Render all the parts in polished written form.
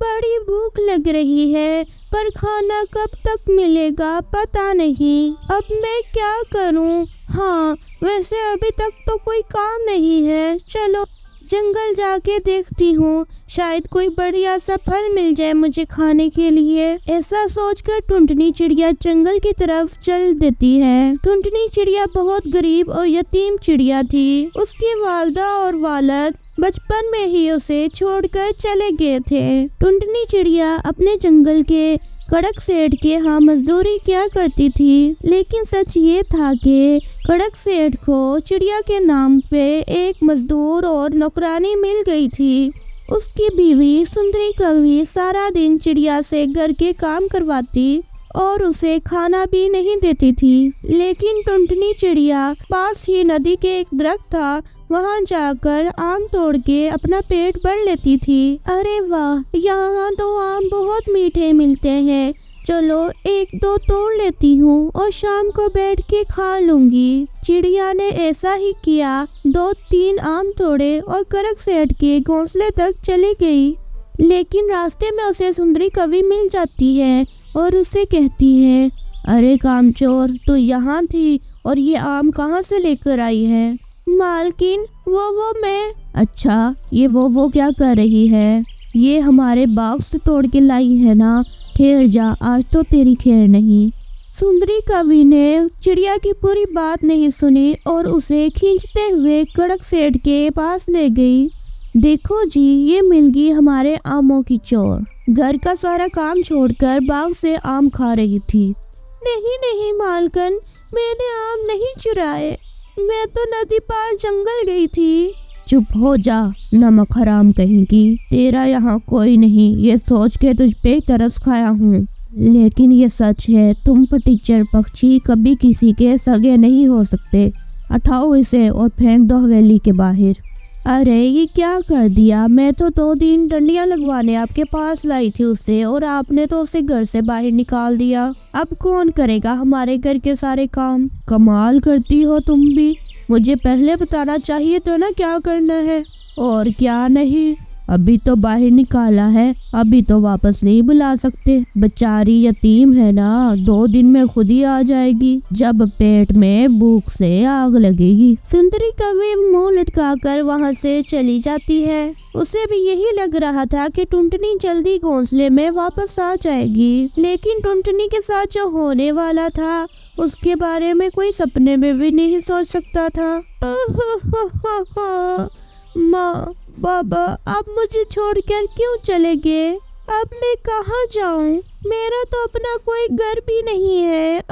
बड़ी भूख लग रही है, पर खाना कब तक मिलेगा पता नहीं। अब मैं क्या करूं? हाँ, वैसे अभी तक तो कोई काम नहीं है। चलो जंगल जाके देखती हूँ, शायद कोई बढ़िया सा फल मिल जाए मुझे खाने के लिए। ऐसा सोचकर टुनटुनी चिड़िया जंगल की तरफ चल देती है। टुनटुनी चिड़िया बहुत गरीब और यतीम चिड़िया थी। उसकी वालिदा और वालिद बचपन में ही उसे छोड़कर चले गए थे। टुनटुनी चिड़िया अपने जंगल के कड़क सेठ के यहाँ मजदूरी क्या करती थी, लेकिन सच ये था कि कड़क सेठ को चिड़िया के नाम पे एक मजदूर और नौकरानी मिल गई थी। उसकी बीवी सुंदरी कवि सारा दिन चिड़िया से घर के काम करवाती और उसे खाना भी नहीं देती थी। लेकिन टुनटुनी चिड़िया पास ही नदी के एक दरख्त था, वहाँ जाकर आम तोड़ के अपना पेट भर लेती थी। अरे वाह, यहाँ तो आम बहुत मीठे मिलते हैं, चलो एक दो तोड़ लेती हूँ और शाम को बैठ के खा लूंगी। चिड़िया ने ऐसा ही किया, 2-3 आम तोड़े और कड़क सेठ के घोंसले तक चली गई। लेकिन रास्ते में उसे सुंदरी कवि मिल जाती है और उसे कहती है, अरे कामचोर, तू यहाँ थी और ये आम कहाँ से लेकर आई है? मालकिन, वो मैं। अच्छा, ये वो क्या कर रही है? ये हमारे बाग से तोड़ के लाई है ना? ठहर जा, आज तो तेरी खैर नहीं। सुंदरी कवि ने चिड़िया की पूरी बात नहीं सुनी और उसे खींचते हुए कड़क सेठ के पास ले गई। देखो जी, ये मिल गई हमारे आमों की चोर। घर का सारा काम छोड़कर बाग से आम खा रही थी। नहीं मालकन, मैंने आम नहीं चुराए, मैं तो नदी पार जंगल गई थी। चुप हो जा, नमक हराम कहेंगी। तेरा यहाँ कोई नहीं, ये सोच के तुझ पे तरस खाया हूँ। लेकिन ये सच है, तुम टीचर पक्षी कभी किसी के सगे नहीं हो सकते। उठाओ इसे और फेंक दो हवेली के बाहर। अरे ये क्या कर दिया? मैं तो 2 दिन डंडियां लगवाने आपके पास लाई थी उसे, और आपने तो उसे घर से बाहर निकाल दिया। अब कौन करेगा हमारे घर के सारे काम? कमाल करती हो तुम भी, मुझे पहले बताना चाहिए तो ना क्या करना है और क्या नहीं। अभी तो बाहर निकाला है, अभी तो वापस नहीं बुला सकते। बेचारी यतीम है ना, 2 दिन में खुद ही आ जाएगी जब पेट में भूख से आग लगेगी। सुंदरी कवि मुंह लटकाकर वहाँ से चली जाती है। उसे भी यही लग रहा था कि टुनटुनी जल्दी घोंसले में वापस आ जाएगी, लेकिन टुनटुनी के साथ जो होने वाला था उसके बारे में कोई सपने में भी नहीं सोच सकता था। माँ, बाबा, आप मुझे छोड़कर क्यों चले गए? अब मैं कहाँ जाऊँ? मेरा तो अपना कोई घर भी नहीं है।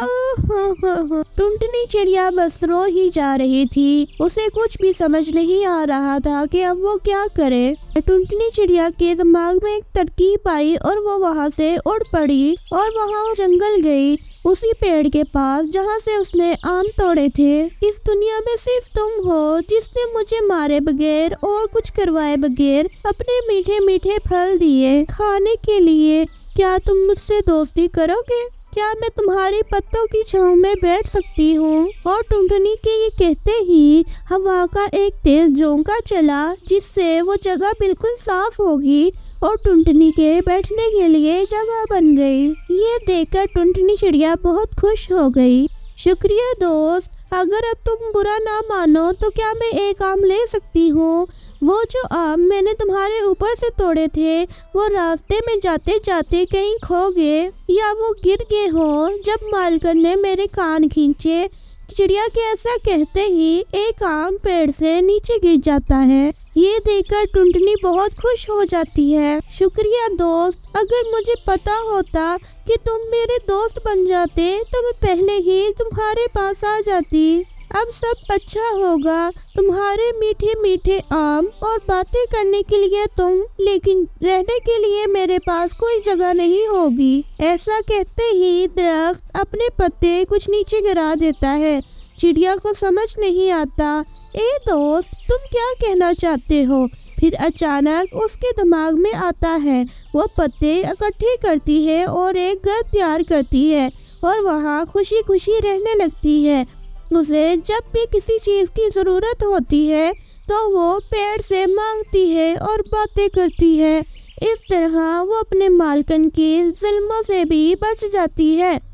टुनटुनी चिड़िया बस रो ही जा रही थी। उसे कुछ भी समझ नहीं आ रहा था कि अब वो क्या करे। टुनटुनी चिड़िया के दिमाग में एक तरकीब आई और वो वहाँ से उड़ पड़ी और वहाँ जंगल गई, उसी पेड़ के पास जहाँ से उसने आम तोड़े थे। इस दुनिया में सिर्फ तुम हो जिसने मुझे मारे बगैर और कुछ करवाए बगैर अपने मीठे मीठे फल दिए खाने के लिए। क्या तुम मुझसे दोस्ती करोगे? क्या मैं तुम्हारी पत्तों की छांव में बैठ सकती हूँ? और टुनटुनी के ये कहते ही हवा का एक तेज झोंका चला, जिससे वो जगह बिल्कुल साफ होगी और टुनटुनी के बैठने के लिए जगह बन गई। ये देखकर टुनटुनी चिड़िया बहुत खुश हो गई। शुक्रिया दोस्त, अगर अब तुम बुरा ना मानो तो क्या मैं एक आम ले सकती हूँ? वो जो आम मैंने तुम्हारे ऊपर से तोड़े थे, वो रास्ते में जाते जाते कहीं खो गए या वो गिर गए हो जब मालकन ने मेरे कान खींचे। चिड़िया के ऐसा कहते ही एक आम पेड़ से नीचे गिर जाता है। ये देखकर टुनटुनी बहुत खुश हो जाती है। शुक्रिया दोस्त, अगर मुझे पता होता कि तुम मेरे दोस्त बन जाते तो मैं पहले ही तुम्हारे पास आ जाती। अब सब अच्छा होगा, तुम्हारे मीठे मीठे आम और बातें करने के लिए तुम, लेकिन रहने के लिए मेरे पास कोई जगह नहीं होगी। ऐसा कहते ही दरख्त अपने पत्ते कुछ नीचे गिरा देता है। चिड़िया को समझ नहीं आता, ए दोस्त, तुम क्या कहना चाहते हो? फिर अचानक उसके दिमाग में आता है। वो पत्ते इकट्ठे करती है और एक घर तैयार करती है और वहाँ खुशी खुशी रहने लगती है। उसे जब भी किसी चीज़ की ज़रूरत होती है तो वो पेड़ से मांगती है और बातें करती है। इस तरह वो अपने मालकन के जुल्मों से भी बच जाती है।